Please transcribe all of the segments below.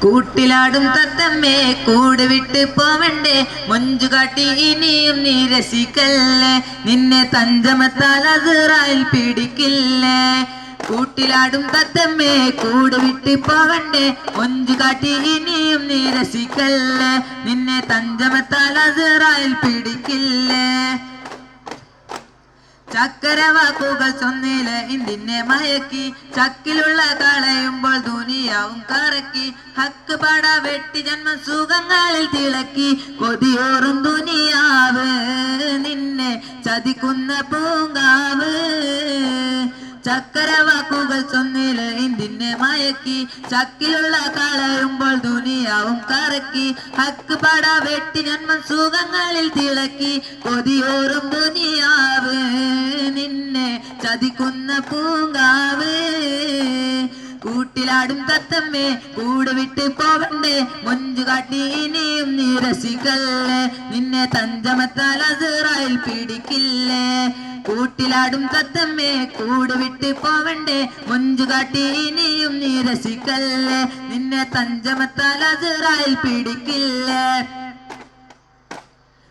കൂട്ടിലാടും തത്തമ്മേ കൂട് വിട്ട് പോവണ്ടേ, മൊഞ്ചു കാട്ടി ഇനിയും നീ രസിക്കല്ലേ, നിന്നെ തഞ്ചമത്താൽ അസ്റായിൽ പിടിക്കില്ലേ. കൂട്ടിലാടും തത്തമ്മേ കൂട് വിട്ട് പോവണ്ടേ, മൊഞ്ചു കാട്ടി ഇനിയും നീ രസിക്കല്ലേ, നിന്നെ തഞ്ചമത്താൽ അസ്റായിൽ പിടിക്കില്ലേ. ചക്കരവാക്കുകൾ ചൊന്നില് ഇന്തിനെ മയക്കി, ചക്കിലുള്ള കളയുമ്പോൾ ദുനിയാവും കറക്കി, ഹക്ക് പട വെട്ടി ജന്മ സുഖങ്ങളിൽ തിളക്കി, കൊതിയോറും ദുനിയാവ് നിന്നെ ചതിക്കുന്ന പൂങ്കാവ്. ചക്കരവാക്കുകൾ ചൊന്നില് ഇന്തിനെ മയക്കി, ചക്കിലുള്ള കളയുമ്പോൾ ദുനിയാവും കറക്കി, ഹക്ക് പട വെട്ടി ജന്മം സുഖങ്ങളിൽ തിളക്കി, കൊതിയോറും ദുനിയാവ് നിന്നെ ചതിക്കുന്ന പൂങ്കാവ്. കൂട്ടിലാടും തത്തമ്മേ കൂട് വിട്ട് പോവണ്ടേ, മൊഞ്ചു കാട്ടി ഇനിയും നീ രസിക്കല്ലേ, നിന്നെ തഞ്ചമത്താൽ അസ്റായിൽ പിടിക്കില്ലേ. കൂട്ടിലാടും തത്തമ്മേ കൂട് വിട്ട് പോവണ്ടേ, മൊഞ്ചു കാട്ടി ഇനിയും നീ രസിക്കല്ലേ, നിന്നെ തഞ്ചമത്താൽ അസ്റായിൽ പിടിക്കില്ലേ.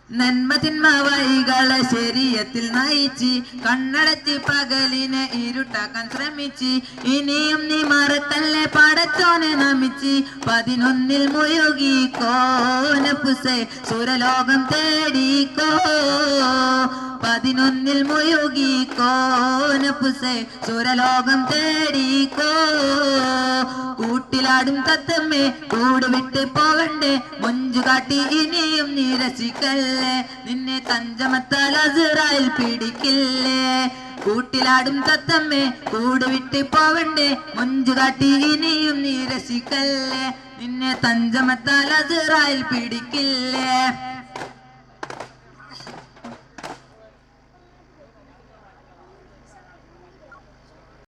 നന്മ തിന്മ വഴികളെ ശരീഅത്തിൽ നയിച്ച്, കണ്ണടച്ച് പകലിനെ ഇരുട്ടാക്കാൻ ശ്രമിച്ച്, ഇനിയും നീ മറക്കല്ലേ പടച്ചോനെ നമിച്ച്, 11 മുഴുകിക്കോ നഫ്സേ സുരലോകം തേടിക്കോ, 11 മുഴുകിക്കോ നഫ്സേ സുരലോകം തേടിക്കോ. കൂട്ടിലാടും തത്തമ്മേ കൂട് വിട്ട് പോവണ്ടേ, മൊഞ്ചു കാട്ടി ഇനിയും നീ രസിക്കല്ലേ, നിന്നെ തഞ്ചമത്താൽ അസ്റായിൽ പിടിക്കില്ലേ. കൂട്ടിലാടും തത്തമ്മേ കൂട് വിട്ട് പോവണ്ടേ, മൊഞ്ചു കാട്ടി ഇനിയും നീ രസിക്കല്ലേ, നിന്നെ തഞ്ചമത്താൽ അസ്റായിൽ പിടിക്കില്ലേ.